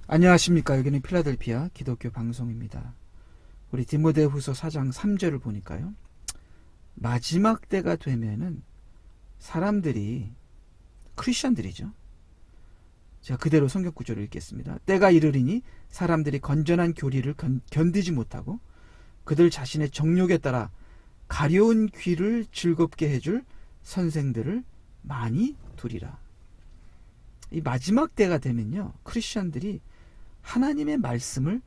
안녕하십니까. 여기는 필라델피아 기독교 방송입니다. 우리 디모데후서 4장 3절을 보니까요, 마지막 때가 되면은 사람들이, 크리스천들이죠, 제가 그대로 성경 구절을 읽겠습니다. 때가 이르리니 사람들이 건전한 교리를 견디지 못하고 그들 자신의 정욕에 따라 가려운 귀를 즐겁게 해줄 선생들을 많이 두리라. 이 마지막 때가 되면요, 크리스천들이 하나님의 말씀을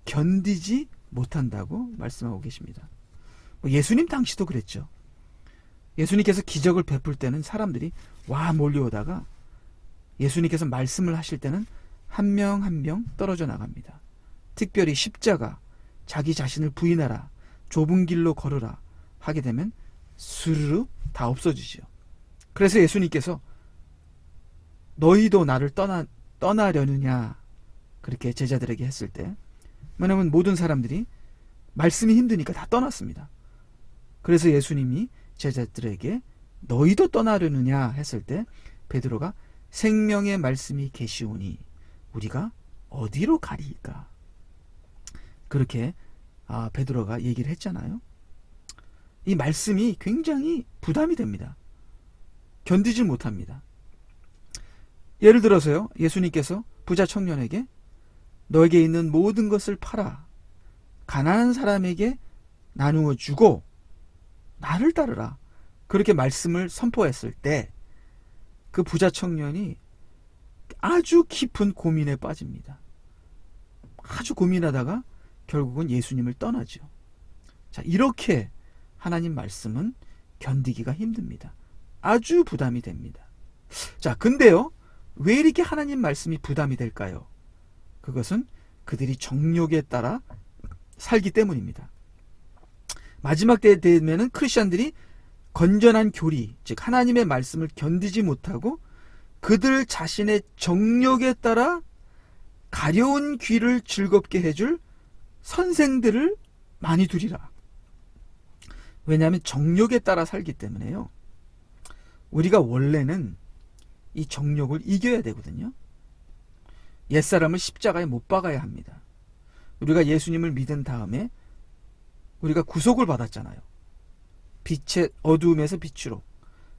견디지 못한다고 말씀하고 계십니다. 예수님 당시도 그랬죠. 예수님께서 기적을 베풀 때는 사람들이 와 몰려오다가 예수님께서 말씀을 하실 때는 한 명 한 명 떨어져 나갑니다. 특별히 십자가, 자기 자신을 부인하라, 좁은 길로 걸으라 하게 되면 스르르 다 없어지죠. 그래서 예수님께서 너희도 나를 떠나려느냐 그렇게 제자들에게 했을 때, 왜냐하면 모든 사람들이 말씀이 힘드니까 다 떠났습니다. 그래서 예수님이 제자들에게 너희도 떠나려느냐 했을 때 베드로가 생명의 말씀이 계시오니 우리가 어디로 가리까, 그렇게 베드로가 얘기를 했잖아요. 이 말씀이 굉장히 부담이 됩니다. 견디질 못합니다. 예를 들어서요, 예수님께서 부자 청년에게 너에게 있는 모든 것을 팔아 가난한 사람에게 나누어 주고 나를 따르라, 그렇게 말씀을 선포했을 때 그 부자 청년이 아주 깊은 고민에 빠집니다. 아주 고민하다가 결국은 예수님을 떠나죠. 자, 이렇게 하나님 말씀은 견디기가 힘듭니다. 아주 부담이 됩니다. 자, 근데요, 왜 이렇게 하나님 말씀이 부담이 될까요? 그것은 그들이 정욕에 따라 살기 때문입니다. 마지막 때에 되면은 크리스천들이 건전한 교리, 즉 하나님의 말씀을 견디지 못하고 그들 자신의 정욕에 따라 가려운 귀를 즐겁게 해줄 선생들을 많이 두리라. 왜냐하면 정욕에 따라 살기 때문에요. 우리가 원래는 이 정욕을 이겨야 되거든요. 옛사람을 십자가에 못 박아야 합니다. 우리가 예수님을 믿은 다음에 우리가 구속을 받았잖아요. 빛의 어두움에서 빛으로,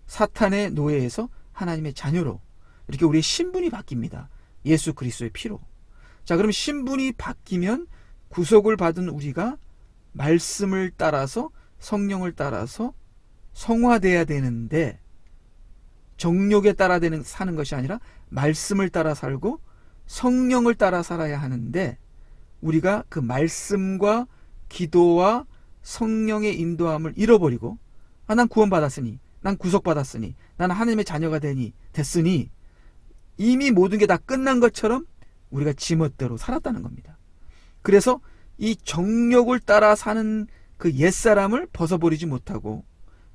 사탄의 노예에서 하나님의 자녀로, 이렇게 우리의 신분이 바뀝니다. 예수 그리스도의 피로. 자, 그럼 신분이 바뀌면 구속을 받은 우리가 말씀을 따라서, 성령을 따라서 성화돼야 되는데, 정욕에 따라 사는 것이 아니라 말씀을 따라 살고 성령을 따라 살아야 하는데, 우리가 그 말씀과 기도와 성령의 인도함을 잃어버리고, 난 구원받았으니, 난 구속받았으니, 나는 하나님의 자녀가 됐으니 이미 모든 게 다 끝난 것처럼 우리가 지멋대로 살았다는 겁니다. 그래서 이 정욕을 따라 사는 그 옛사람을 벗어버리지 못하고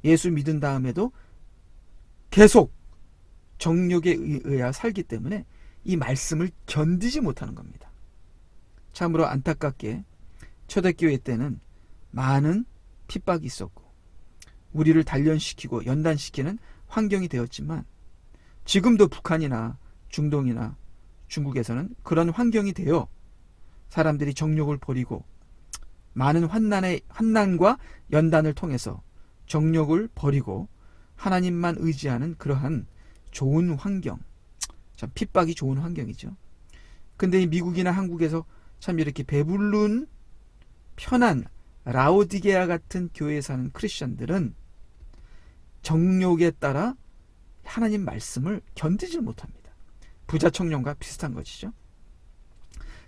예수 믿은 다음에도 계속 정욕에 의하여 살기 때문에 이 말씀을 견디지 못하는 겁니다. 참으로 안타깝게 초대교회 때는 많은 핍박이 있었고 우리를 단련시키고 연단시키는 환경이 되었지만, 지금도 북한이나 중동이나 중국에서는 그런 환경이 되어 사람들이 정욕을 버리고 많은 환난과 연단을 통해서 정욕을 버리고 하나님만 의지하는 그러한 좋은 환경, 참 핍박이 좋은 환경이죠. 근데 이 미국이나 한국에서 참 이렇게 배부른 편한 라오디게아 같은 교회에 사는 크리스천들은 정욕에 따라 하나님 말씀을 견디질 못합니다. 부자 청년과 비슷한 것이죠.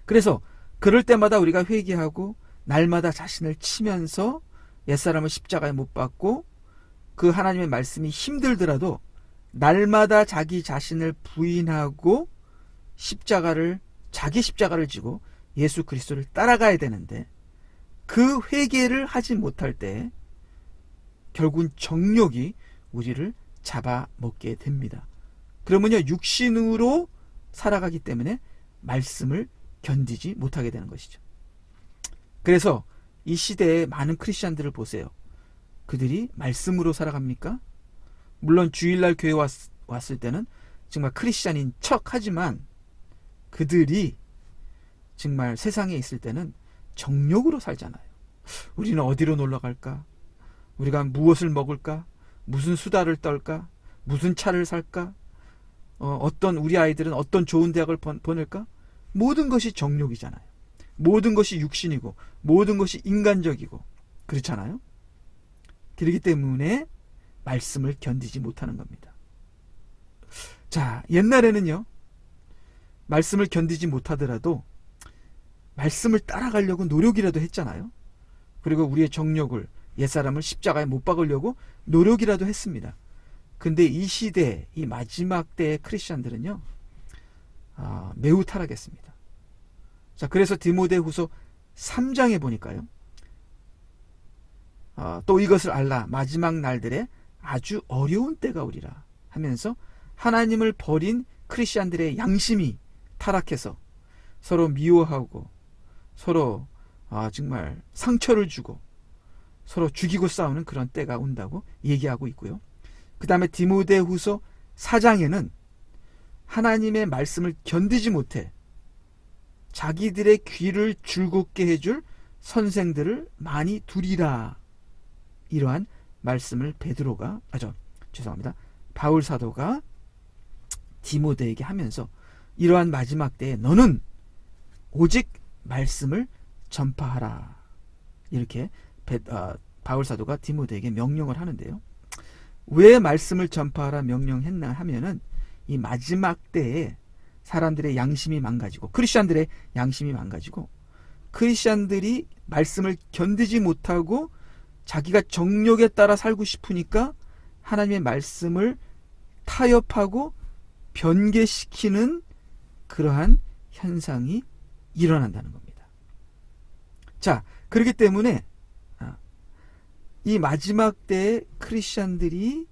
그래서 그럴 때마다 우리가 회개하고 날마다 자신을 치면서 옛사람을 십자가에 못 박고 그 하나님의 말씀이 힘들더라도 날마다 자기 자신을 부인하고 자기 십자가를 지고 예수 그리스도를 따라가야 되는데, 그 회개를 하지 못할 때 결국은 정욕이 우리를 잡아먹게 됩니다. 그러면요, 육신으로 살아가기 때문에 말씀을 견디지 못하게 되는 것이죠. 그래서 이 시대의 많은 크리스천들을 보세요. 그들이 말씀으로 살아갑니까? 물론 주일날 교회 왔을 때는 정말 크리스천인 척 하지만 그들이 정말 세상에 있을 때는 정욕으로 살잖아요. 우리는 어디로 놀러 갈까? 우리가 무엇을 먹을까? 무슨 수다를 떨까? 무슨 차를 살까? 어떤 우리 아이들은 어떤 좋은 대학을 보낼까? 모든 것이 정욕이잖아요. 모든 것이 육신이고 모든 것이 인간적이고 그렇잖아요. 그렇기 때문에 말씀을 견디지 못하는 겁니다. 자, 옛날에는요, 말씀을 견디지 못하더라도 말씀을 따라가려고 노력이라도 했잖아요. 그리고 우리의 정욕을, 옛사람을 십자가에 못 박으려고 노력이라도 했습니다. 근데 이 시대, 이 마지막 때의 크리스천들은요, 매우 타락했습니다. 자, 그래서 디모데후서 3장에 보니까요, 또 이것을 알라, 마지막 날들에 아주 어려운 때가 오리라 하면서 하나님을 버린 크리스천들의 양심이 타락해서 서로 미워하고 서로 정말 상처를 주고 서로 죽이고 싸우는 그런 때가 온다고 얘기하고 있고요. 그 다음에 디모데후서 4장에는 하나님의 말씀을 견디지 못해 자기들의 귀를 즐겁게 해줄 선생들을 많이 두리라, 이러한 말씀을 바울 사도가 디모데에게 하면서 이러한 마지막 때에 너는 오직 말씀을 전파하라, 이렇게 바울 사도가 디모데에게 명령을 하는데요. 왜 말씀을 전파하라 명령했나 하면은 이 마지막 때에 사람들의 양심이 망가지고 크리스천들의 양심이 망가지고 크리스천들이 말씀을 견디지 못하고 자기가 정욕에 따라 살고 싶으니까 하나님의 말씀을 타협하고 변개시키는 그러한 현상이 일어난다는 겁니다. 자, 그렇기 때문에 이 마지막 때의 크리스천들이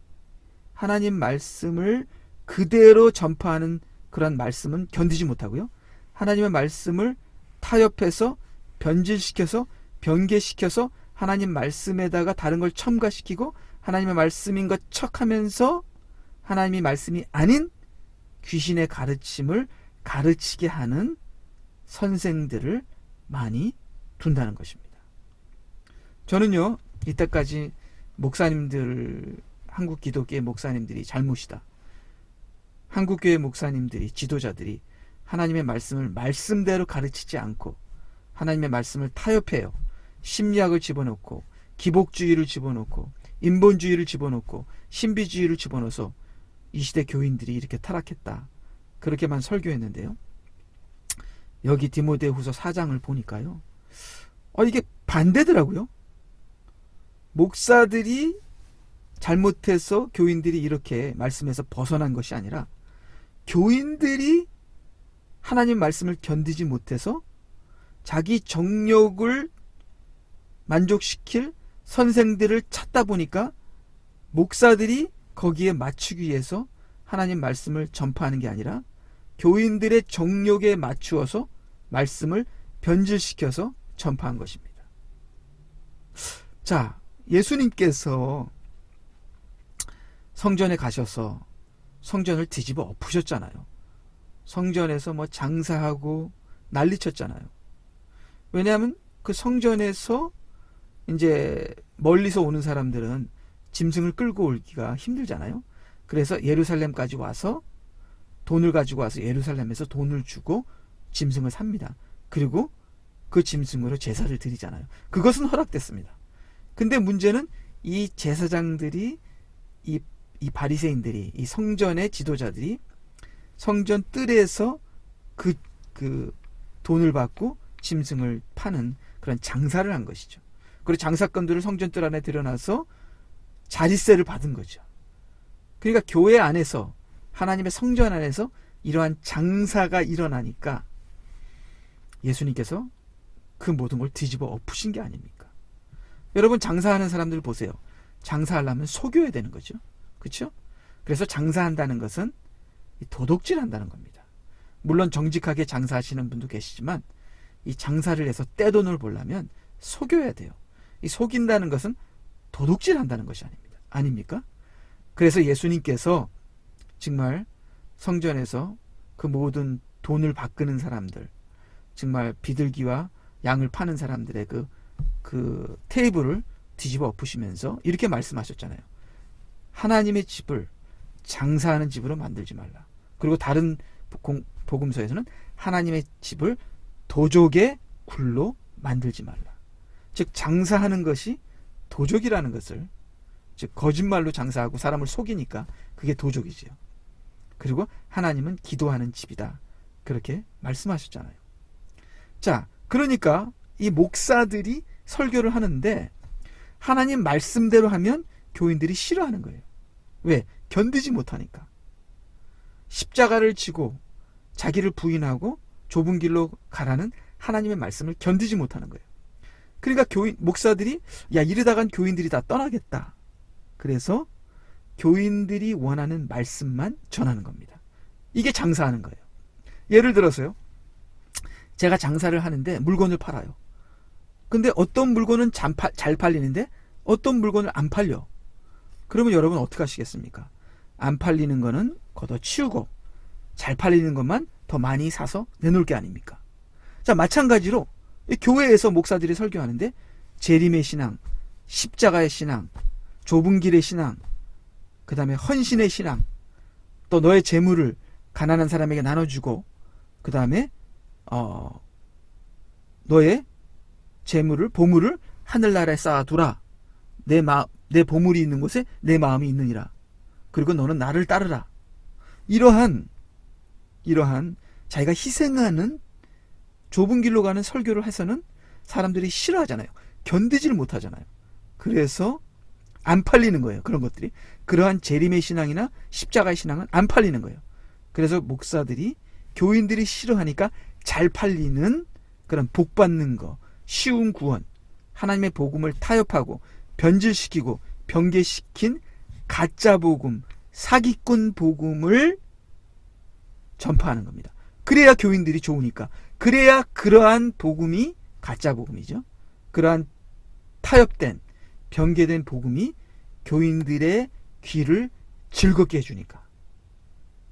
하나님 말씀을 그대로 전파하는 그런 말씀은 견디지 못하고요, 하나님의 말씀을 타협해서 변질시켜서 변개시켜서 하나님 말씀에다가 다른 걸 첨가시키고 하나님의 말씀인 것 척하면서 하나님이 말씀이 아닌 귀신의 가르침을 가르치게 하는 선생들을 많이 둔다는 것입니다. 저는요, 이때까지 목사님들, 한국 기독교의 목사님들이 잘못이다, 한국교회 목사님들이, 지도자들이 하나님의 말씀을 말씀대로 가르치지 않고 하나님의 말씀을 타협해요. 심리학을 집어넣고 기복주의를 집어넣고 인본주의를 집어넣고 신비주의를 집어넣어서 이 시대 교인들이 이렇게 타락했다, 그렇게만 설교했는데요, 여기 디모데후서 4장을 보니까요, 이게 반대더라고요. 목사들이 잘못해서 교인들이 이렇게 말씀에서 벗어난 것이 아니라 교인들이 하나님 말씀을 견디지 못해서 자기 정욕을 만족시킬 선생들을 찾다 보니까 목사들이 거기에 맞추기 위해서 하나님 말씀을 전파하는 게 아니라 교인들의 정욕에 맞추어서 말씀을 변질시켜서 전파한 것입니다. 자, 예수님께서 성전에 가셔서 성전을 뒤집어 엎으셨잖아요. 성전에서 장사하고 난리쳤잖아요. 왜냐하면 그 성전에서 이제 멀리서 오는 사람들은 짐승을 끌고 오기가 힘들잖아요. 그래서 예루살렘까지 와서 돈을 가지고 와서 예루살렘에서 돈을 주고 짐승을 삽니다. 그리고 그 짐승으로 제사를 드리잖아요. 그것은 허락됐습니다. 근데 문제는 이 제사장들이, 이 바리새인들이, 이 성전의 지도자들이 성전 뜰에서 그 돈을 받고 짐승을 파는 그런 장사를 한 것이죠. 그리고 장사건들을 성전 뜰 안에 들여놔서 자릿세를 받은 거죠. 그러니까 교회 안에서, 하나님의 성전 안에서 이러한 장사가 일어나니까 예수님께서 그 모든 걸 뒤집어 엎으신 게 아닙니까? 여러분, 장사하는 사람들 보세요. 장사하려면 속여야 되는 거죠. 그렇죠? 그래서 장사한다는 것은 도둑질한다는 겁니다. 물론 정직하게 장사하시는 분도 계시지만 이 장사를 해서 떼돈을 벌려면 속여야 돼요. 이 속인다는 것은 도둑질한다는 것이 아닙니까? 그래서 예수님께서 정말 성전에서 그 모든 돈을 바꾸는 사람들, 정말 비둘기와 양을 파는 사람들의 그 테이블을 뒤집어 엎으시면서 이렇게 말씀하셨잖아요. 하나님의 집을 장사하는 집으로 만들지 말라. 그리고 다른 복음서에서는 하나님의 집을 도적의 굴로 만들지 말라. 즉 장사하는 것이 도적이라는 것을, 즉 거짓말로 장사하고 사람을 속이니까 그게 도적이지요. 그리고 하나님은 기도하는 집이다. 그렇게 말씀하셨잖아요. 자, 그러니까 이 목사들이 설교를 하는데 하나님 말씀대로 하면 교인들이 싫어하는 거예요. 왜? 견디지 못하니까. 십자가를 지고 자기를 부인하고 좁은 길로 가라는 하나님의 말씀을 견디지 못하는 거예요. 그러니까 목사들이 야, 이러다간 교인들이 다 떠나겠다. 그래서 교인들이 원하는 말씀만 전하는 겁니다. 이게 장사하는 거예요. 예를 들어서요. 제가 장사를 하는데 물건을 팔아요. 근데 어떤 물건은 잘 팔리는데 어떤 물건을 안 팔려. 그러면 여러분 어떻게 하시겠습니까? 안 팔리는 거는 걷어치우고 잘 팔리는 것만 더 많이 사서 내놓을 게 아닙니까? 자, 마찬가지로 교회에서 목사들이 설교하는데 재림의 신앙, 십자가의 신앙, 좁은 길의 신앙, 그 다음에 헌신의 신앙, 또 너의 재물을 가난한 사람에게 나눠주고, 그 다음에 너의 재물을, 보물을 하늘나라에 쌓아두라. 내 보물이 있는 곳에 내 마음이 있느니라. 그리고 너는 나를 따르라. 이러한 자기가 희생하는 좁은 길로 가는 설교를 해서는 사람들이 싫어하잖아요. 견디지를 못하잖아요. 그래서 안 팔리는 거예요. 그런 것들이. 그러한 재림의 신앙이나 십자가의 신앙은 안 팔리는 거예요. 그래서 목사들이, 교인들이 싫어하니까 잘 팔리는 그런 복 받는 거, 쉬운 구원, 하나님의 복음을 타협하고 변질시키고 변개시킨 가짜 복음, 사기꾼 복음을 전파하는 겁니다. 그래야 교인들이 좋으니까. 그래야 그러한 복음이 가짜 복음이죠. 그러한 타협된, 변개된 복음이 교인들의 귀를 즐겁게 해주니까.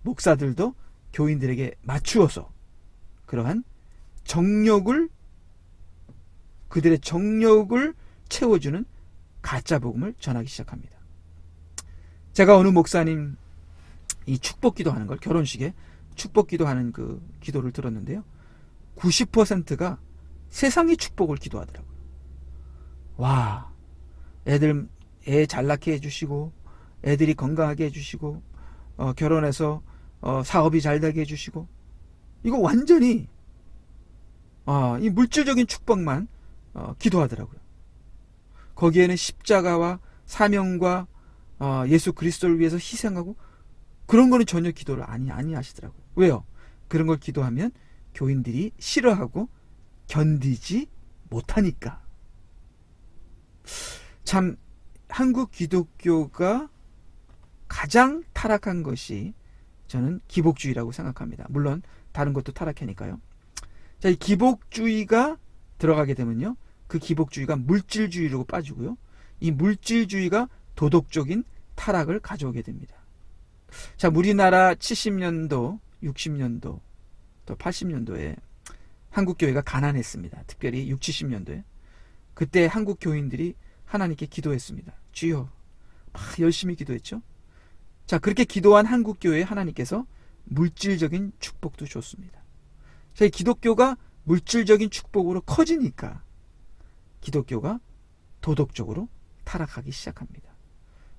목사들도 교인들에게 맞추어서 그러한 그들의 정력을 채워주는 가짜 복음을 전하기 시작합니다. 제가 어느 목사님 이 축복 기도하는 걸, 결혼식에 축복 기도하는 그 기도를 들었는데요. 90%가 세상의 축복을 기도하더라고요. 와, 애 잘 낳게 해주시고, 애들이 건강하게 해주시고, 결혼해서 사업이 잘 되게 해주시고, 이거 완전히 이 물질적인 축복만 기도하더라고요. 거기에는 십자가와 사명과 예수 그리스도를 위해서 희생하고 그런 거는 전혀 기도를 아니 하시더라고요. 왜요? 그런 걸 기도하면 교인들이 싫어하고 견디지 못하니까. 참 한국 기독교가 가장 타락한 것이 저는 기복주의라고 생각합니다. 물론 다른 것도 타락하니까요. 자, 이 기복주의가 들어가게 되면요, 그 기복주의가 물질주의로 빠지고요, 이 물질주의가 도덕적인 타락을 가져오게 됩니다. 자, 우리나라 70년도, 60년도, 또 80년도에 한국 교회가 가난했습니다. 특별히 60, 70년도에. 그때 한국 교인들이 하나님께 기도했습니다. 주여, 막 열심히 기도했죠. 자, 그렇게 기도한 한국 교회에 하나님께서 물질적인 축복도 줬습니다. 자, 이 기독교가 물질적인 축복으로 커지니까 기독교가 도덕적으로 타락하기 시작합니다.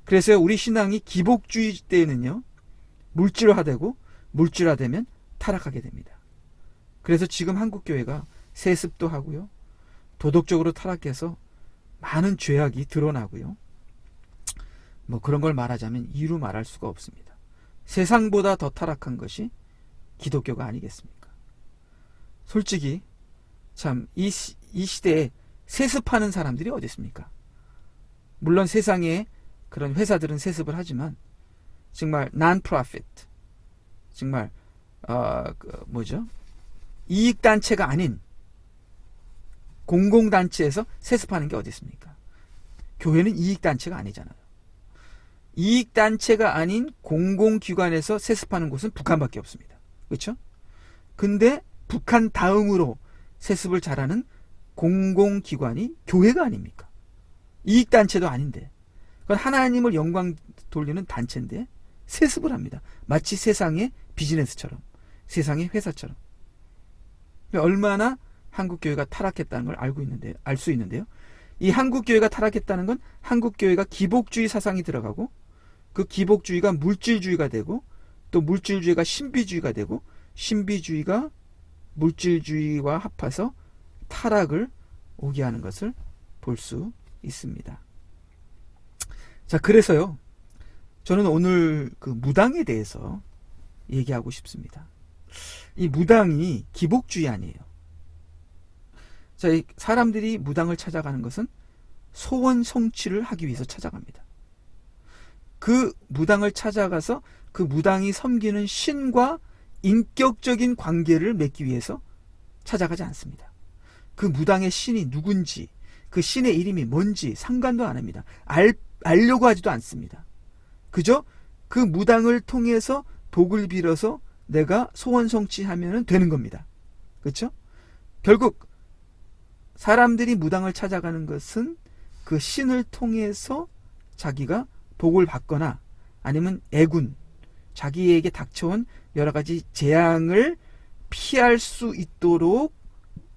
그래서 우리 신앙이 기복주의 때에는요, 물질화되고 물질화되면 타락하게 됩니다. 그래서 지금 한국 교회가 세습도 하고요, 도덕적으로 타락해서 많은 죄악이 드러나고요, 뭐 그런 걸 말하자면 이루 말할 수가 없습니다. 세상보다 더 타락한 것이 기독교가 아니겠습니까? 솔직히 참 이 시대에 세습하는 사람들이 어디 있습니까? 물론 세상에 그런 회사들은 세습을 하지만 정말 non-profit, 정말 이익단체가 아닌 공공단체에서 세습하는 게 어디 있습니까? 교회는 이익단체가 아니잖아요. 이익단체가 아닌 공공기관에서 세습하는 곳은 북한밖에 없습니다. 그렇죠? 근데 북한 다음으로 세습을 잘하는 공공기관이 교회가 아닙니까? 이익단체도 아닌데, 그건 하나님을 영광 돌리는 단체인데 세습을 합니다. 마치 세상의 비즈니스처럼, 세상의 회사처럼. 얼마나 한국교회가 타락했다는 걸 알 수 있는데요. 이 한국교회가 타락했다는 건 한국교회가 기복주의 사상이 들어가고, 그 기복주의가 물질주의가 되고, 또 물질주의가 신비주의가 되고, 신비주의가 물질주의와 합해서 타락을 오게 하는 것을 볼 수 있습니다. 자, 그래서요, 저는 오늘 그 무당에 대해서 얘기하고 싶습니다. 이 무당이 기복주의 아니에요. 자, 이 사람들이 무당을 찾아가는 것은 소원 성취를 하기 위해서 찾아갑니다. 그 무당을 찾아가서 그 무당이 섬기는 신과 인격적인 관계를 맺기 위해서 찾아가지 않습니다. 그 무당의 신이 누군지, 그 신의 이름이 뭔지 상관도 안 합니다. 알려고 하지도 않습니다. 그저 그 무당을 통해서 복을 빌어서 내가 소원 성취하면 되는 겁니다. 그렇죠? 결국 사람들이 무당을 찾아가는 것은 그 신을 통해서 자기가 복을 받거나 아니면 애군, 자기에게 닥쳐온 여러 가지 재앙을 피할 수 있도록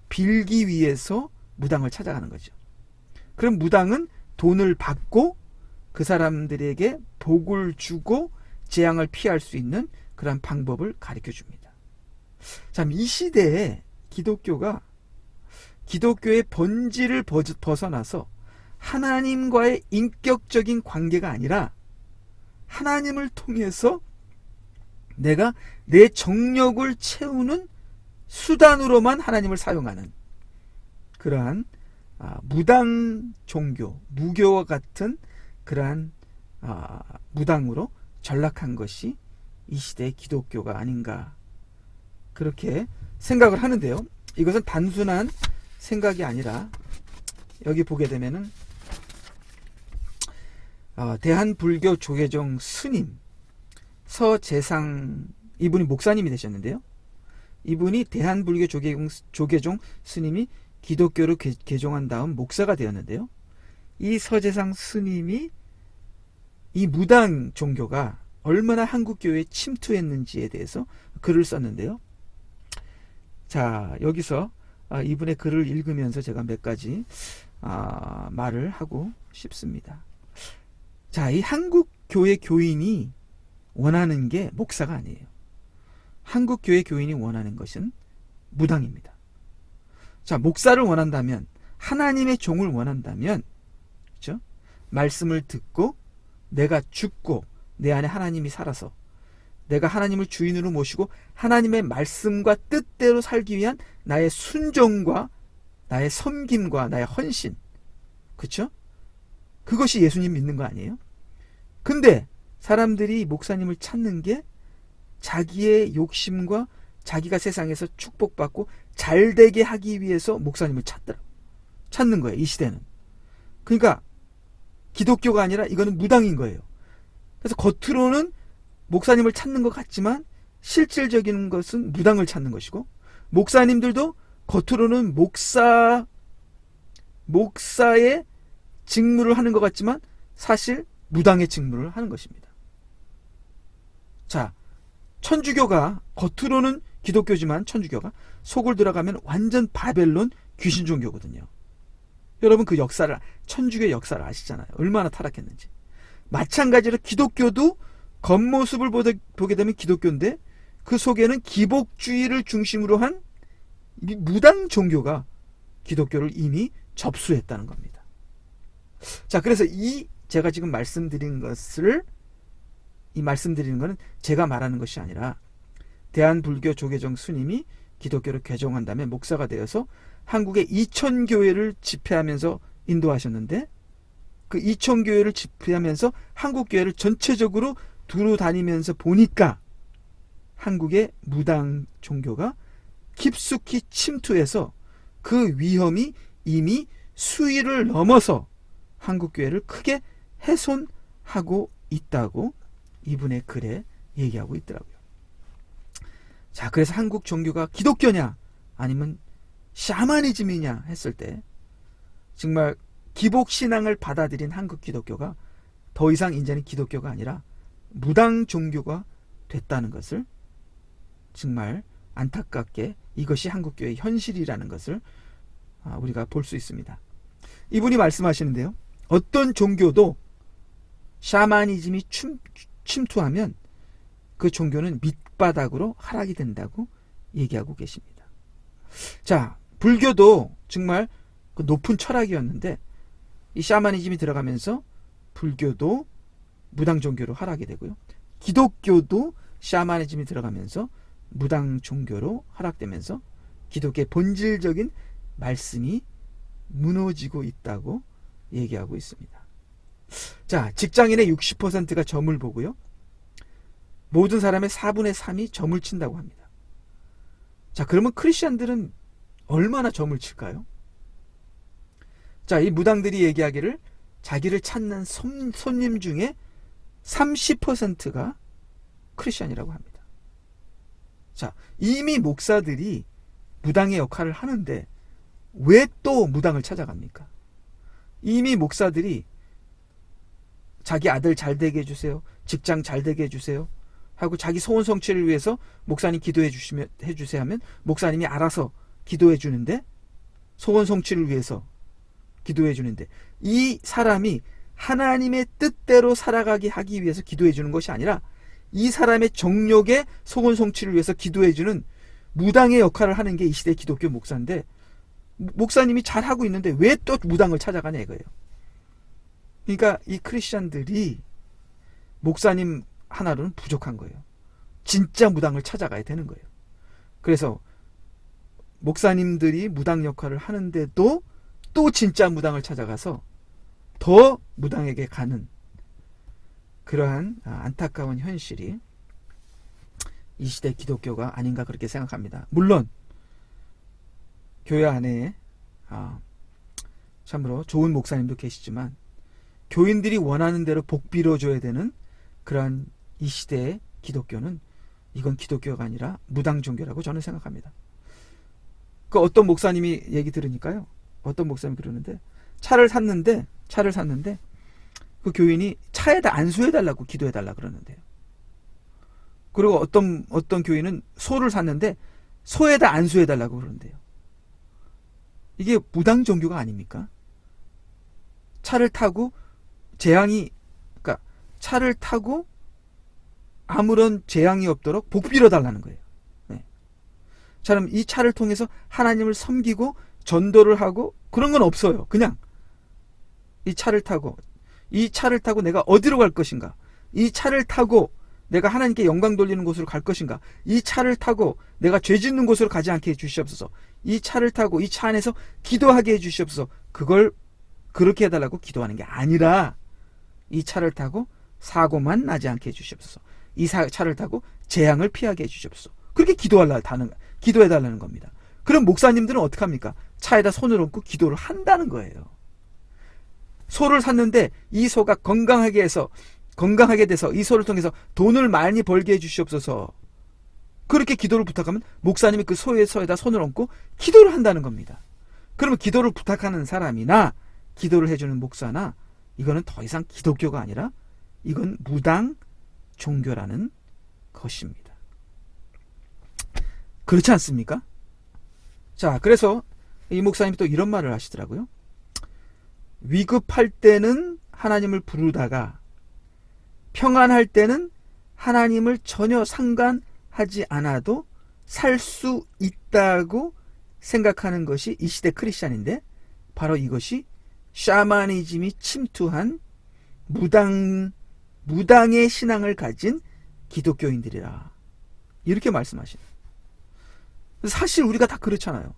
빌기 위해서 무당을 찾아가는 거죠. 그럼 무당은 돈을 받고 그 사람들에게 복을 주고 재앙을 피할 수 있는 그런 방법을 가르쳐 줍니다. 참, 이 시대에 기독교의 본질을 벗어나서 하나님과의 인격적인 관계가 아니라 하나님을 통해서 내가 내 정력을 채우는 수단으로만 하나님을 사용하는 그러한 무당 종교, 무교와 같은 그러한 무당으로 전락한 것이 이 시대의 기독교가 아닌가, 그렇게 생각을 하는데요. 이것은 단순한 생각이 아니라 여기 보게 되면은 대한불교 조계종 스님 서재상, 이분이 목사님이 되셨는데요. 이분이 대한불교 조계종 스님이 기독교를 개종한 다음 목사가 되었는데요. 이 서재상 스님이 이 무당 종교가 얼마나 한국교회에 침투했는지에 대해서 글을 썼는데요. 자, 여기서 이분의 글을 읽으면서 제가 몇 가지 말을 하고 싶습니다. 자, 이 한국교회 교인이 원하는 게 목사가 아니에요. 한국교회 교인이 원하는 것은 무당입니다. 자, 목사를 원한다면, 하나님의 종을 원한다면, 그렇죠? 말씀을 듣고 내가 죽고 내 안에 하나님이 살아서 내가 하나님을 주인으로 모시고 하나님의 말씀과 뜻대로 살기 위한 나의 순종과 나의 섬김과 나의 헌신, 그렇죠? 그것이 예수님 믿는 거 아니에요? 근데 사람들이 목사님을 찾는 게 자기의 욕심과 자기가 세상에서 축복받고 잘되게 하기 위해서 목사님을 찾는 거예요, 이 시대는. 그러니까 기독교가 아니라 이거는 무당인 거예요. 그래서 겉으로는 목사님을 찾는 것 같지만 실질적인 것은 무당을 찾는 것이고, 목사님들도 겉으로는 목사의 직무를 하는 것 같지만 사실 무당의 직무를 하는 것입니다. 자, 천주교가 겉으로는 기독교지만 천주교가 속을 들어가면 완전 바벨론 귀신 종교거든요. 여러분 그 역사를, 천주교의 역사를 아시잖아요. 얼마나 타락했는지. 마찬가지로 기독교도 겉모습을 보게 되면 기독교인데 그 속에는 기복주의를 중심으로 한 무당 종교가 기독교를 이미 접수했다는 겁니다. 자, 그래서 제가 지금 말씀드린 거는 제가 말하는 것이 아니라 대한불교 조계종 스님이 기독교를 개종한 다음에 목사가 되어서 한국의 2000교회를 집회하면서 인도하셨는데, 그 2000교회를 집회하면서 한국교회를 전체적으로 두루 다니면서 보니까 한국의 무당 종교가 깊숙이 침투해서 그 위험이 이미 수위를 넘어서 한국교회를 크게 훼손하고 있다고 이분의 글에 얘기하고 있더라고요. 자, 그래서 한국 종교가 기독교냐 아니면 샤머니즘이냐 했을 때 정말 기복신앙을 받아들인 한국 기독교가 더 이상 이제는 기독교가 아니라 무당 종교가 됐다는 것을, 정말 안타깝게 이것이 한국교회의 현실이라는 것을 우리가 볼 수 있습니다. 이분이 말씀하시는데요, 어떤 종교도 샤머니즘이 침투하면 그 종교는 밑바닥으로 하락이 된다고 얘기하고 계십니다. 자, 불교도 정말 그 높은 철학이었는데 이 샤머니즘이 들어가면서 불교도 무당 종교로 하락이 되고요, 기독교도 샤머니즘이 들어가면서 무당 종교로 하락되면서 기독교의 본질적인 말씀이 무너지고 있다고 얘기하고 있습니다. 자, 직장인의 60%가 점을 보고요, 모든 사람의 4분의 3이 점을 친다고 합니다. 자, 그러면 크리스천들은 얼마나 점을 칠까요? 자, 이 무당들이 얘기하기를 자기를 찾는 손님 중에 30%가 크리스천이라고 합니다. 자, 이미 목사들이 무당의 역할을 하는데 왜 또 무당을 찾아갑니까? 이미 목사들이 자기 아들 잘 되게 해주세요, 직장 잘 되게 해주세요 하고 자기 소원 성취를 위해서 목사님 기도해 주세요 하면 목사님이 알아서 기도해 주는데, 소원 성취를 위해서 기도해 주는데, 이 사람이 하나님의 뜻대로 살아가게 하기 위해서 기도해 주는 것이 아니라 이 사람의 정욕의 소원 성취를 위해서 기도해 주는 무당의 역할을 하는 게 이 시대 기독교 목사인데, 목사님이 잘하고 있는데 왜 또 무당을 찾아가냐 이거예요. 그러니까 이 크리스천들이 목사님 하나로는 부족한 거예요. 진짜 무당을 찾아가야 되는 거예요. 그래서 목사님들이 무당 역할을 하는데도 또 진짜 무당을 찾아가서 더 무당에게 가는 그러한 안타까운 현실이 이 시대 기독교가 아닌가 그렇게 생각합니다. 물론 교회 안에 참으로 좋은 목사님도 계시지만 교인들이 원하는 대로 복 빌어줘야 되는 그러한 이 시대의 기독교는, 이건 기독교가 아니라 무당 종교라고 저는 생각합니다. 그 어떤 목사님이 얘기 들으니까요, 어떤 목사님이 그러는데 차를 샀는데 그 교인이 차에다 안수해달라고 기도해달라 그러는데요. 그리고 어떤 교인은 소를 샀는데 소에다 안수해달라고 그러는데요. 이게 무당 종교가 아닙니까? 차를 타고 그러니까 차를 타고 아무런 재앙이 없도록 복 빌어달라는 거예요. 네. 저는 이 차를 통해서 하나님을 섬기고 전도를 하고 그런 건 없어요. 그냥 이 차를 타고 내가 어디로 갈 것인가, 이 차를 타고 내가 하나님께 영광 돌리는 곳으로 갈 것인가, 이 차를 타고 내가 죄 짓는 곳으로 가지 않게 해주시옵소서, 이 차를 타고 이 차 안에서 기도하게 해주시옵소서, 그걸 그렇게 해달라고 기도하는 게 아니라 이 차를 타고 사고만 나지 않게 해주시옵소서, 이 차를 타고 재앙을 피하게 해주시옵소서, 그렇게 기도해달라는 겁니다. 그럼 목사님들은 어떻게 합니까? 차에다 손을 얹고 기도를 한다는 거예요. 소를 샀는데 이 소가 건강하게 돼서 이 소를 통해서 돈을 많이 벌게 해주시옵소서, 그렇게 기도를 부탁하면 목사님이 그 소에다 손을 얹고 기도를 한다는 겁니다. 그러면 기도를 부탁하는 사람이나 기도를 해주는 목사나, 이거는 더 이상 기독교가 아니라 이건 무당 종교라는 것입니다. 그렇지 않습니까? 자, 그래서 이 목사님이 또 이런 말을 하시더라고요. 위급할 때는 하나님을 부르다가 평안할 때는 하나님을 전혀 상관하지 않아도 살 수 있다고 생각하는 것이 이 시대 크리스찬인데, 바로 이것이 샤머니즘이 침투한 무당의 신앙을 가진 기독교인들이라, 이렇게 말씀하시네요. 사실 우리가 다 그렇잖아요.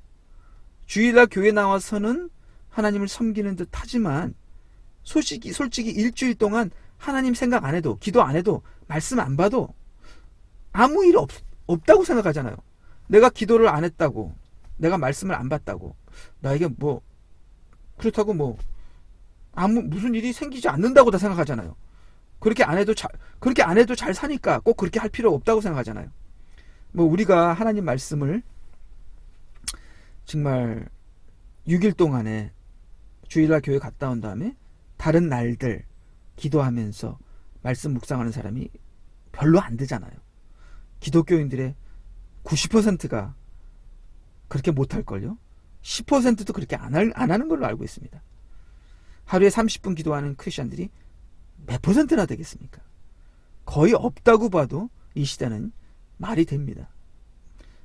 주일날 교회 나와서는 하나님을 섬기는 듯 하지만 솔직히 일주일 동안 하나님 생각 안 해도, 기도 안 해도, 말씀 안 봐도 아무 일 없다고 생각하잖아요. 내가 기도를 안 했다고, 내가 말씀을 안 봤다고, 나에게 그렇다고 무슨 일이 생기지 않는다고 다 생각하잖아요. 그렇게 안 해도 잘 사니까 꼭 그렇게 할 필요 없다고 생각하잖아요. 우리가 하나님 말씀을 정말 6일 동안에 주일날 교회 갔다 온 다음에 다른 날들 기도하면서 말씀 묵상하는 사람이 별로 안 되잖아요. 기독교인들의 90%가 그렇게 못할걸요. 10%도 그렇게 안 하는 걸로 알고 있습니다. 하루에 30분 기도하는 크리스천들이 몇 %나 되겠습니까? 거의 없다고 봐도 이 시대는 말이 됩니다.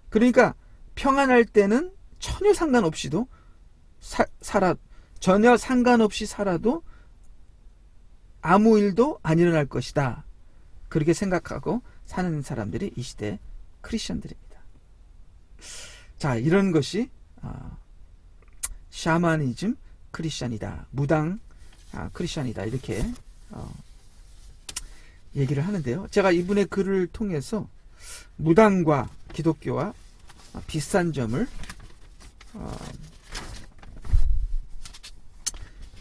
그러니까 평안할 때는 전혀 상관없이도 전혀 상관없이 살아도 아무 일도 안 일어날 것이다. 그렇게 생각하고 사는 사람들이 이 시대 크리스천들입니다. 자, 이런 것이 샤머니즘 크리스천이다. 무당 크리스천이다. 이렇게 얘기를 하는데요. 제가 이분의 글을 통해서 무당과 기독교와 비슷한 점을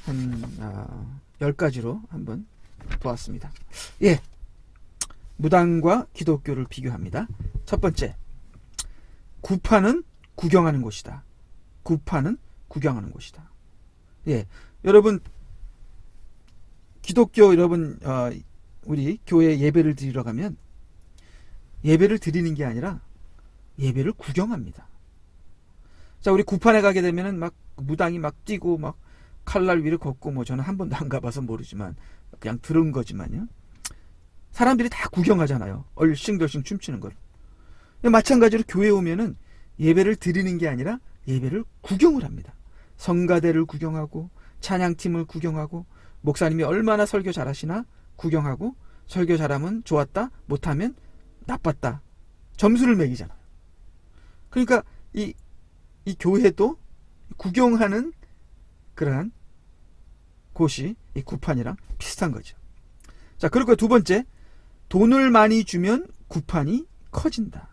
한 10가지로 한번 보았습니다. 예, 무당과 기독교를 비교합니다. 첫 번째, 구파는 구경하는 곳이다. 구파는 구경하는 곳이다. 예, 여러분, 기독교 여러분, 우리 교회 예배를 드리러 가면 예배를 드리는 게 아니라 예배를 구경합니다. 자, 우리 구판에 가게 되면은 막 무당이 막 뛰고 막 칼날 위를 걷고, 뭐 저는 한 번도 안 가봐서 모르지만 그냥 들은 거지만요. 사람들이 다 구경하잖아요. 얼씬덜씬 춤추는 걸. 마찬가지로 교회 오면은 예배를 드리는 게 아니라 예배를 구경을 합니다. 성가대를 구경하고 찬양팀을 구경하고 목사님이 얼마나 설교 잘하시나 구경하고, 설교 잘하면 좋았다, 못하면 나빴다, 점수를 매기잖아요. 그러니까 이 교회도 구경하는 그러한 곳이 이 구판이랑 비슷한 거죠. 자, 그리고 두 번째, 돈을 많이 주면 구판이 커진다.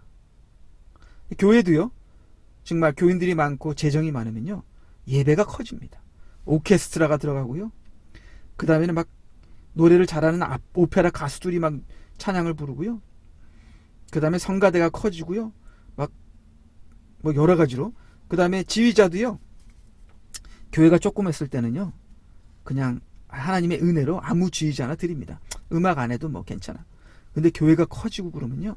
교회도요, 정말 교인들이 많고 재정이 많으면요, 예배가 커집니다. 오케스트라가 들어가고요, 그 다음에는 막 노래를 잘하는 오페라 가수들이 막 찬양을 부르고요, 그 다음에 성가대가 커지고요, 막 뭐 여러 가지로, 그 다음에 지휘자도요, 교회가 조그맸을 때는요, 그냥 하나님의 은혜로 아무 지휘자나 드립니다. 음악 안 해도 뭐 괜찮아. 근데 교회가 커지고 그러면요,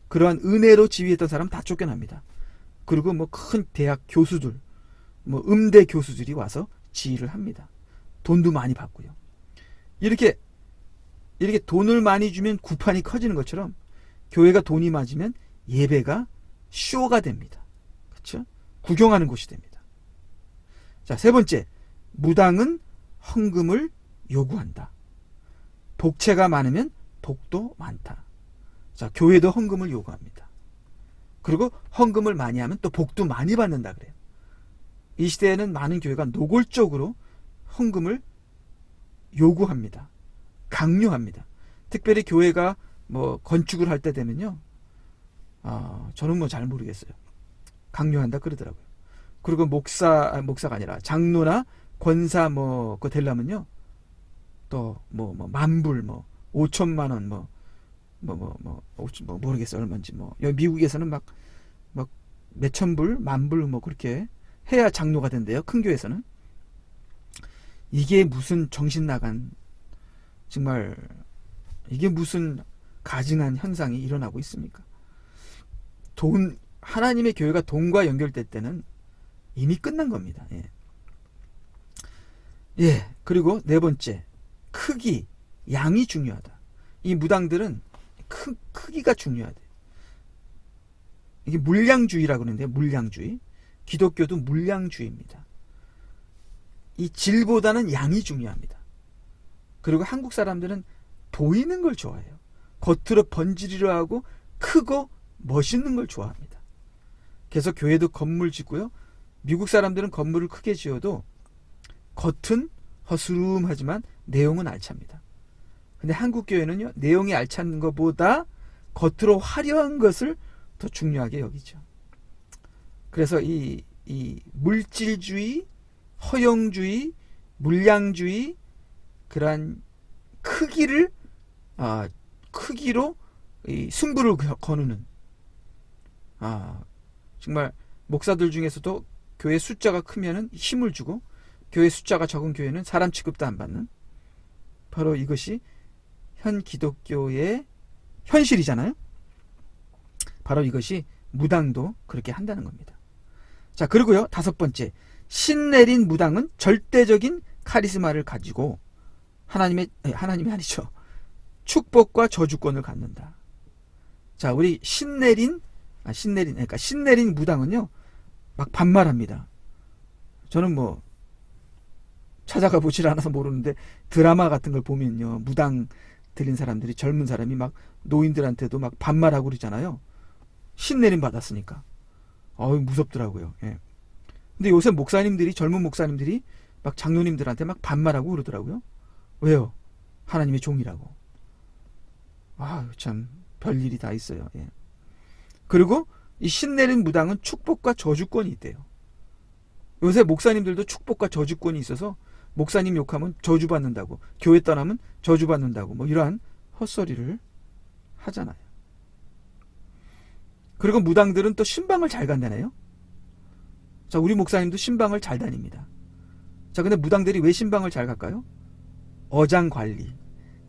그러한 은혜로 지휘했던 사람 다 쫓겨납니다. 그리고 뭐 큰 대학 교수들, 뭐 음대 교수들이 와서 지휘를 합니다. 돈도 많이 받고요. 이렇게 돈을 많이 주면 구판이 커지는 것처럼 교회가 돈이 많으면 예배가 쇼가 됩니다. 그렇죠? 구경하는 곳이 됩니다. 자, 세 번째, 무당은 헌금을 요구한다. 복채가 많으면 복도 많다. 자, 교회도 헌금을 요구합니다. 그리고 헌금을 많이 하면 또 복도 많이 받는다 그래요. 이 시대에는 많은 교회가 노골적으로 헌금을 요구합니다. 강요합니다. 특별히 교회가 뭐 건축을 할 때 되면요, 저는 뭐 잘 모르겠어요. 강요한다 그러더라고요. 그리고 목사가 아니라 장로나 권사 뭐 그거 되려면요, 또 뭐 만불, 뭐 5천만 원, 뭐 모르겠어요 얼마인지. 뭐 여기 미국에서는 막 몇천 불, 만불 뭐 그렇게 해야 장로가 된대요. 큰 교회에서는. 이게 무슨 정신 나간, 정말 이게 무슨 가증한 현상이 일어나고 있습니까? 하나님의 교회가 돈과 연결될 때는 이미 끝난 겁니다. 예. 예. 그리고 네 번째, 크기, 양이 중요하다. 이 무당들은 크기가 중요하대. 이게 물량주의라고 그러는데, 물량주의. 기독교도 물량주의입니다. 이 질보다는 양이 중요합니다. 그리고 한국 사람들은 보이는 걸 좋아해요. 겉으로 번지르르 하고 크고 멋있는 걸 좋아합니다. 그래서 교회도 건물 짓고요, 미국 사람들은 건물을 크게 지어도 겉은 허스름하지만 내용은 알찹니다. 근데 한국 교회는요, 내용이 알찬 것보다 겉으로 화려한 것을 더 중요하게 여기죠. 그래서 이 물질주의, 허용주의, 물량주의, 그러한 크기로 이 승부를 거누는, 정말 목사들 중에서도 교회 숫자가 크면은 힘을 주고, 교회 숫자가 적은 교회는 사람 취급도 안 받는, 바로 이것이 현 기독교의 현실이잖아요. 바로 이것이 무당도 그렇게 한다는 겁니다. 자, 그리고요, 5번째, 신내린 무당은 절대적인 카리스마를 가지고 하나님이 아니죠, 축복과 저주권을 갖는다. 자, 우리 신내린 무당은요, 막 반말합니다. 저는 뭐 찾아가 보질 않아서 모르는데, 드라마 같은 걸 보면요, 무당 들린 사람들이, 젊은 사람이 막 노인들한테도 막 반말하고 그러잖아요. 신내림 받았으니까. 무섭더라고요. 예. 근데 요새 목사님들이, 젊은 목사님들이 막 장로님들한테 막 반말하고 그러더라고요. 왜요? 하나님의 종이라고. 참 별일이 다 있어요. 예. 그리고 이 신내린 무당은 축복과 저주권이 있대요. 요새 목사님들도 축복과 저주권이 있어서 목사님 욕하면 저주받는다고, 교회 떠나면 저주받는다고, 뭐 이러한 헛소리를 하잖아요. 그리고 무당들은 또 신방을 잘 간다네요. 자, 우리 목사님도 신방을 잘 다닙니다. 자, 근데 무당들이 왜 신방을 잘 갈까요? 어장 관리,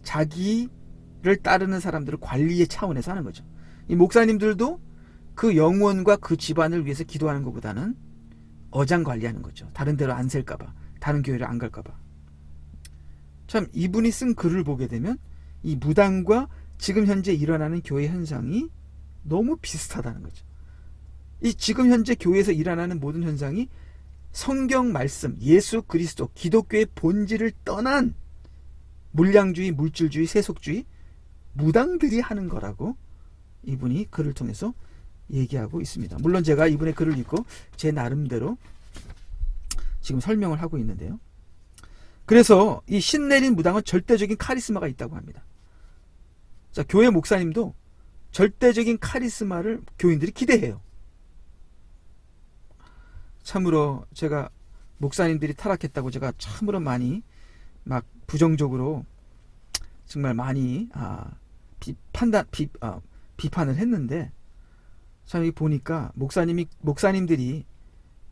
자기를 따르는 사람들을 관리의 차원에서 하는 거죠. 이 목사님들도 그 영혼과 그 집안을 위해서 기도하는 것보다는 어장 관리하는 거죠. 다른 데로 안 셀까봐, 다른 교회를 안 갈까봐. 참, 이분이 쓴 글을 보게 되면 이 무당과 지금 현재 일어나는 교회 현상이 너무 비슷하다는 거죠. 이 지금 현재 교회에서 일어나는 모든 현상이 성경 말씀, 예수 그리스도, 기독교의 본질을 떠난 물량주의, 물질주의, 세속주의, 무당들이 하는 거라고 이분이 글을 통해서 얘기하고 있습니다. 물론 제가 이분의 글을 읽고 제 나름대로 지금 설명을 하고 있는데요. 그래서 이 신내린 무당은 절대적인 카리스마가 있다고 합니다. 자, 교회 목사님도 절대적인 카리스마를 교인들이 기대해요. 참으로 제가 목사님들이 타락했다고 제가 참으로 많이 막 부정적으로 정말 많이 비판을 했는데, 참 보니까 목사님들이,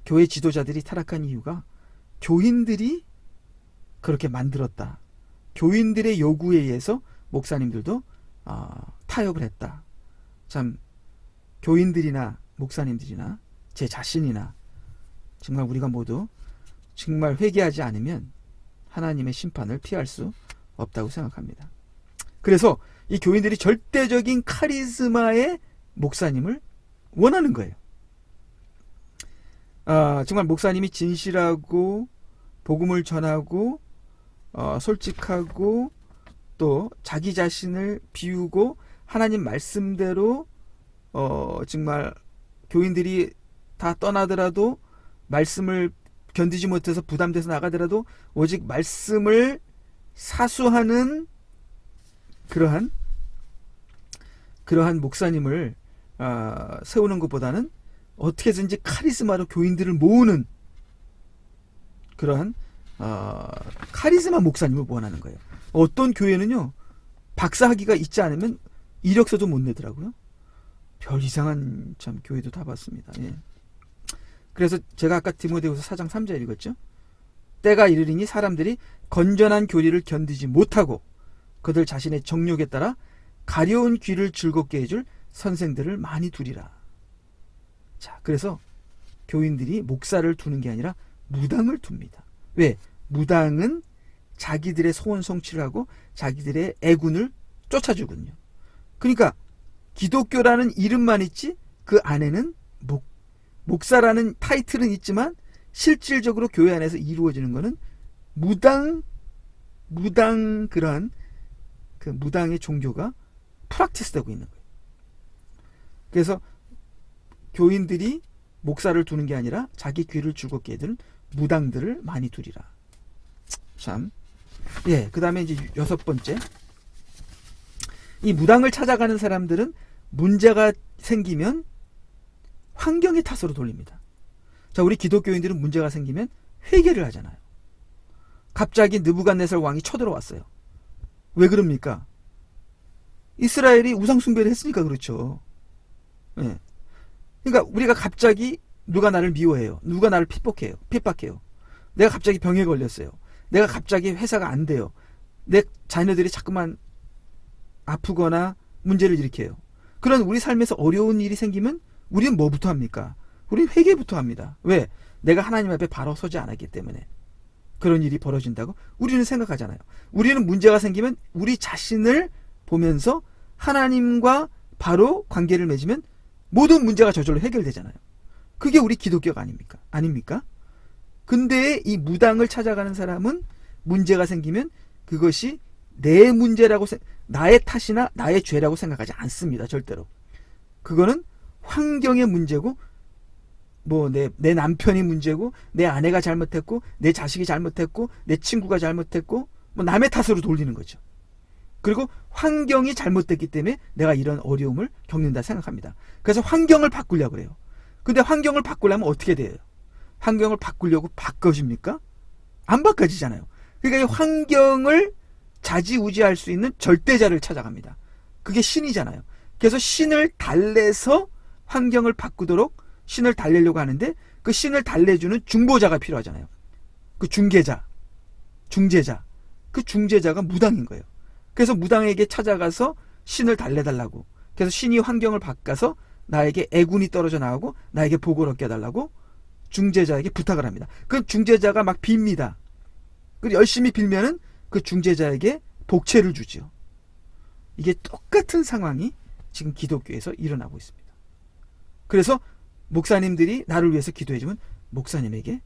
교회 지도자들이 타락한 이유가 교인들이 그렇게 만들었다. 교인들의 요구에 의해서 목사님들도 타협을 했다. 참, 교인들이나 목사님들이나 제 자신이나 정말 우리가 모두 정말 회개하지 않으면 하나님의 심판을 피할 수 없다고 생각합니다. 그래서 이 교인들이 절대적인 카리스마의 목사님을 원하는 거예요. 정말 목사님이 진실하고 복음을 전하고 솔직하고 또 자기 자신을 비우고 하나님 말씀대로 정말 교인들이 다 떠나더라도, 말씀을 견디지 못해서 부담돼서 나가더라도 오직 말씀을 사수하는 그러한 목사님을 세우는 것보다는 어떻게든지 카리스마로 교인들을 모으는 그러한 카리스마 목사님을 원하는 거예요. 어떤 교회는요, 박사학위가 있지 않으면 이력서도 못 내더라고요. 별 이상한 참 교회도 다 봤습니다. 예. 그래서 제가 아까 디모데후서 4장 3절 읽었죠. 때가 이르리니 사람들이 건전한 교리를 견디지 못하고 그들 자신의 정욕에 따라 가려운 귀를 즐겁게 해줄 선생들을 많이 두리라. 자, 그래서 교인들이 목사를 두는 게 아니라 무당을 둡니다. 왜? 무당은 자기들의 소원 성취를 하고 자기들의 애군을 쫓아주거든요. 그러니까 기독교라는 이름만 있지 그 안에는 목사라는 타이틀은 있지만 실질적으로 교회 안에서 이루어지는 것은 무당 그러한 그 무당의 종교가 프락티스되고 있는 거예요. 그래서 교인들이 목사를 두는 게 아니라 자기 귀를 즐겁게 해드는 무당들을 많이 두리라. 참. 예, 그 다음에 이제 6번째. 이 무당을 찾아가는 사람들은 문제가 생기면 환경의 탓으로 돌립니다. 자, 우리 기독교인들은 문제가 생기면 회개를 하잖아요. 갑자기 느부갓네살 왕이 쳐들어왔어요. 왜 그럽니까? 이스라엘이 우상숭배를 했으니까 그렇죠. 예. 그러니까 우리가 갑자기 누가 나를 미워해요. 누가 나를 핍박해요. 내가 갑자기 병에 걸렸어요. 내가 갑자기 회사가 안 돼요. 내 자녀들이 자꾸만 아프거나 문제를 일으켜요. 그런 우리 삶에서 어려운 일이 생기면 우리는 뭐부터 합니까? 우리는 회개부터 합니다. 왜? 내가 하나님 앞에 바로 서지 않았기 때문에 그런 일이 벌어진다고 우리는 생각하잖아요. 우리는 문제가 생기면 우리 자신을 보면서 하나님과 바로 관계를 맺으면 모든 문제가 저절로 해결되잖아요. 그게 우리 기독교가 아닙니까? 근데 이 무당을 찾아가는 사람은 문제가 생기면 그것이 내 문제라고, 나의 탓이나 나의 죄라고 생각하지 않습니다. 절대로. 그거는 환경의 문제고, 뭐 내 남편이 문제고, 내 아내가 잘못했고, 내 자식이 잘못했고, 내 친구가 잘못했고, 뭐 남의 탓으로 돌리는 거죠. 그리고 환경이 잘못됐기 때문에 내가 이런 어려움을 겪는다 생각합니다. 그래서 환경을 바꾸려고 그래요. 근데 환경을 바꾸려면 어떻게 돼요? 환경을 바꾸려고 바꿔집니까? 안 바꿔지잖아요. 그러니까 이 환경을 좌지우지할 수 있는 절대자를 찾아갑니다. 그게 신이잖아요. 그래서 신을 달래서 환경을 바꾸도록 신을 달래려고 하는데 그 신을 달래주는 중보자가 필요하잖아요. 그 중재자. 그 중재자가 무당인 거예요. 그래서 무당에게 찾아가서 신을 달래달라고. 그래서 신이 환경을 바꿔서 나에게 애군이 떨어져 나오고 나에게 복을 얻게 해달라고 중재자에게 부탁을 합니다. 그 중재자가 막 빕니다. 그리고 열심히 빌면은 그 중재자에게 복채를 주지요. 이게 똑같은 상황이 지금 기독교에서 일어나고 있습니다. 그래서 목사님들이 나를 위해서 기도해주면 목사님에게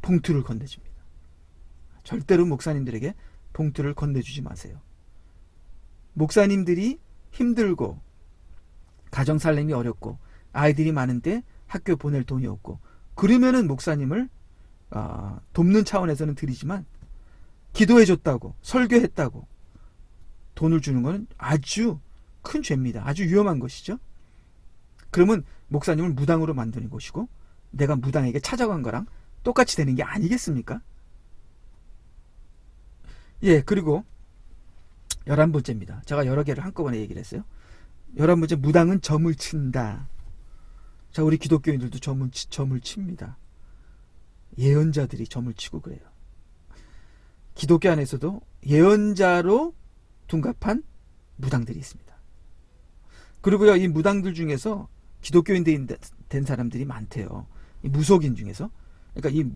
봉투를 건네줍니다. 절대로 목사님들에게 봉투를 건네주지 마세요. 목사님들이 힘들고 가정살림이 어렵고 아이들이 많은데 학교 보낼 돈이 없고 그러면은 목사님을 돕는 차원에서는 드리지만 기도해줬다고 설교했다고 돈을 주는 것은 아주 큰 죄입니다. 아주 위험한 것이죠. 그러면 목사님을 무당으로 만드는 것이고 내가 무당에게 찾아간 거랑 똑같이 되는 게 아니겠습니까? 예, 그리고 11번째입니다. 제가 여러 개를 한꺼번에 얘기를 했어요. 11번째, 무당은 점을 친다. 자, 우리 기독교인들도 점을 칩니다. 예언자들이 점을 치고 그래요. 기독교 안에서도 예언자로 둔갑한 무당들이 있습니다. 그리고요, 이 무당들 중에서 기독교인 된 사람들이 많대요. 이 무속인 중에서. 그러니까 이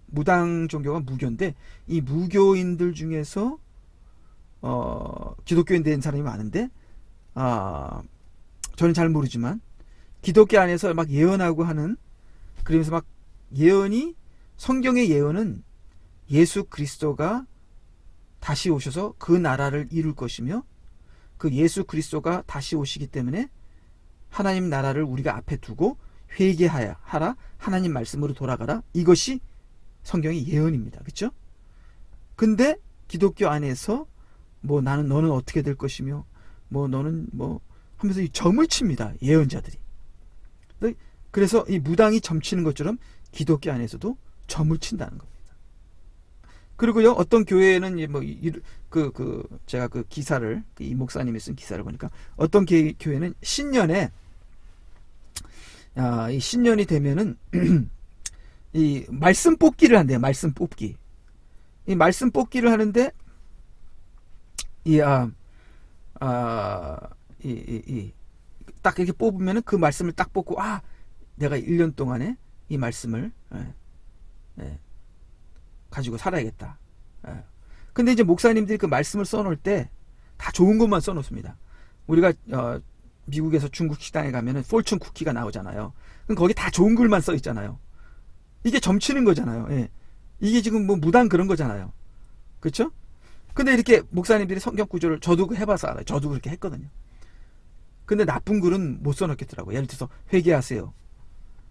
무당 종교가 무교인데 이 무교인들 중에서 기독교인 된 사람이 많은데 저는 잘 모르지만 기독교 안에서 막 예언하고 하는, 그러면서 막 예언이, 성경의 예언은 예수 그리스도가 다시 오셔서 그 나라를 이룰 것이며 그 예수 그리스도가 다시 오시기 때문에 하나님 나라를 우리가 앞에 두고 회개하라, 하나님 말씀으로 돌아가라, 이것이 성경의 예언입니다. 그렇죠? 근데 기독교 안에서 뭐 너는 어떻게 될 것이며 뭐 너는 뭐 하면서 이 점을 칩니다. 예언자들이. 그래서 이 무당이 점치는 것처럼 기독교 안에서도 점을 친다는 겁니다. 그리고요, 어떤 교회는 뭐 제가 그 기사를, 이 목사님이 쓴 기사를 보니까 어떤 교회는 신년에 이 신년이 되면은 이 말씀 뽑기를 한대요. 말씀 뽑기. 이 말씀 뽑기를 하는데 딱 이렇게 뽑으면은 그 말씀을 딱 뽑고 내가 1년 동안에 이 말씀을 가지고 살아야겠다. 근데 이제 목사님들이 그 말씀을 써놓을 때 다 좋은 것만 써놓습니다. 우리가 미국에서 중국 식당에 가면은 폴춘 쿠키가 나오잖아요. 그럼 거기 다 좋은 글만 써 있잖아요. 이게 점치는 거잖아요. 예. 이게 지금 뭐 무당 그런 거잖아요. 그렇죠? 근데 이렇게 목사님들이 성경 구절을, 저도 해봐서 알아요. 저도 그렇게 했거든요. 근데 나쁜 글은 못 써놓겠더라고요. 예를 들어서 회개하세요,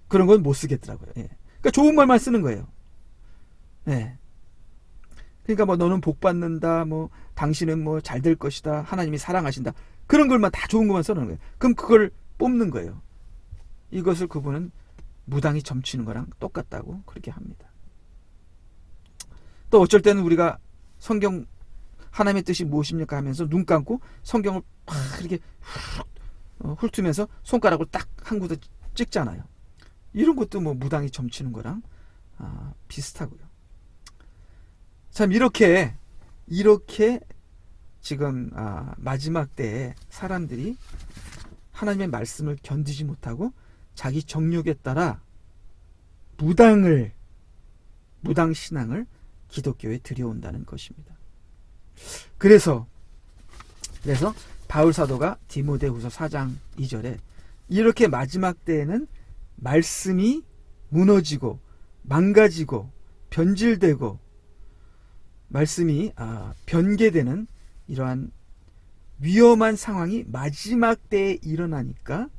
그런 건 못 쓰겠더라고요. 예. 그러니까 좋은 말만 쓰는 거예요. 예. 그러니까 뭐 너는 복 받는다, 뭐 당신은 뭐 잘 될 것이다, 하나님이 사랑하신다, 그런 글만, 다 좋은 것만 써놓은 거예요. 그럼 그걸 뽑는 거예요. 이것을 그분은 무당이 점치는 거랑 똑같다고 그렇게 합니다. 또 어쩔 때는 우리가 성경, 하나님의 뜻이 무엇입니까 하면서 눈 감고 성경을 팍 이렇게 훑으면서 손가락을 딱 한 구도 찍잖아요. 이런 것도 뭐 무당이 점치는 거랑 비슷하고요. 참 이렇게 지금 마지막 때에 사람들이 하나님의 말씀을 견디지 못하고 자기 정욕에 따라 무당 신앙을 기독교에 들여온다는 것입니다. 그래서 바울 사도가 디모데후서 4장 2절에 이렇게 마지막 때에는 말씀이 무너지고 망가지고 변질되고 말씀이 변개되는 이러한 위험한 상황이 마지막 때에 일어나니까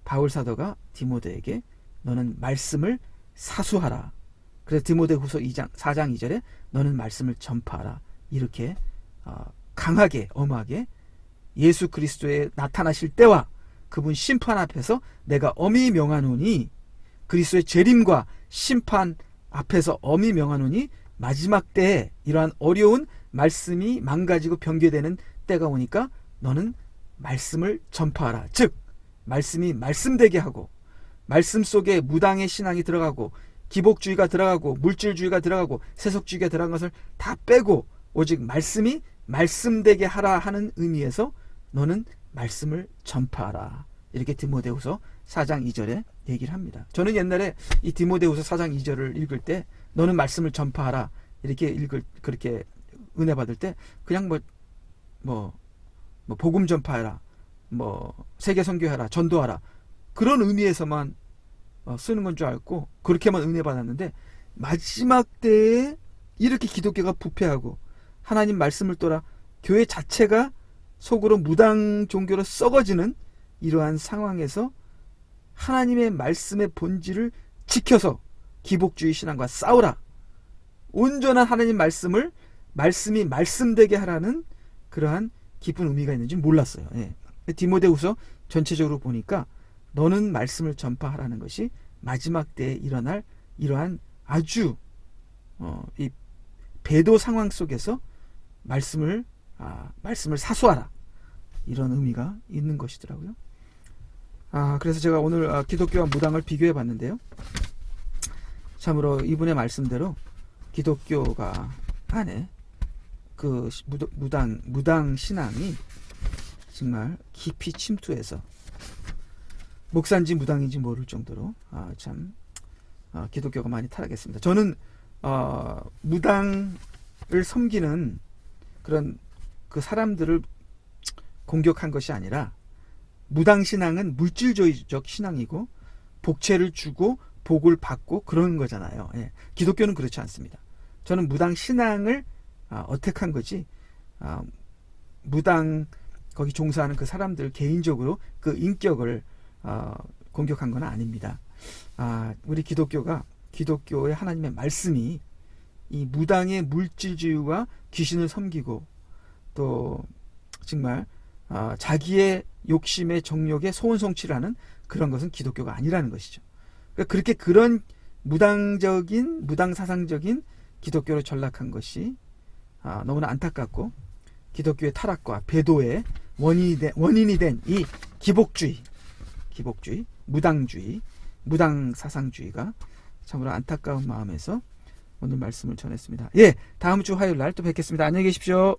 바울 사도가 디모데에게 너는 말씀을 사수하라. 그래서 디모데후서 4장 2절에 너는 말씀을 전파하라. 이렇게 강하게 엄하게 예수 그리스도에 나타나실 때와 그분 심판 앞에서 내가 엄히 명하노니, 그리스도의 재림과 심판 앞에서 엄히 명하노니 마지막 때에 이러한 어려운 말씀이 망가지고 변개되는 때가 오니까 너는 말씀을 전파하라. 즉 말씀이 말씀되게 하고 말씀 속에 무당의 신앙이 들어가고 기복주의가 들어가고 물질주의가 들어가고 세속주의가 들어간 것을 다 빼고 오직 말씀이 말씀되게 하라 하는 의미에서 너는 말씀을 전파하라. 이렇게 디모데후서 4장 2절에 얘기를 합니다. 저는 옛날에 이 디모데후서 4장 2절을 읽을 때 너는 말씀을 전파하라 이렇게 그렇게 은혜 받을 때 그냥 뭐 복음 전파하라, 세계 선교하라, 전도하라 그런 의미에서만 쓰는 건 줄 알고 그렇게만 은혜 받았는데 마지막 때에 이렇게 기독교가 부패하고 하나님 말씀을 떠나 교회 자체가 속으로 무당 종교로 썩어지는 이러한 상황에서 하나님의 말씀의 본질을 지켜서 기복주의 신앙과 싸우라. 온전한 하나님 말씀이 말씀되게 하라는 그러한 깊은 의미가 있는지 몰랐어요. 예. 디모데후서 전체적으로 보니까 너는 말씀을 전파하라는 것이 마지막 때에 일어날 이러한 아주 이 배도 상황 속에서 말씀을 사수하라 이런 의미가 있는 것이더라고요. 그래서 제가 오늘 기독교와 무당을 비교해 봤는데요. 참으로 이분의 말씀대로 기독교가 안에 그 무당 신앙이 정말 깊이 침투해서 목사인지 무당인지 모를 정도로 기독교가 많이 타락했습니다. 저는 무당을 섬기는 그런 그 사람들을 공격한 것이 아니라 무당 신앙은 물질주의적 신앙이고 복채를 주고 복을 받고 그런 거잖아요. 예. 기독교는 그렇지 않습니다. 저는 무당 신앙을 어택한 거지 무당 거기 종사하는 그 사람들 개인적으로 그 인격을 공격한 건 아닙니다. 우리 기독교의 하나님의 말씀이 이 무당의 물질주의와 귀신을 섬기고 또 정말 자기의 욕심의 정욕에 소원 성취를 하는 그런 것은 기독교가 아니라는 것이죠. 그러니까 그런 무당 사상적인 기독교로 전락한 것이 너무나 안타깝고 기독교의 타락과 배도의 원인이 된 이 기복주의, 무당주의, 무당 사상주의가 참으로 안타까운 마음에서 오늘 말씀을 전했습니다. 예, 다음 주 화요일 날 또 뵙겠습니다. 안녕히 계십시오.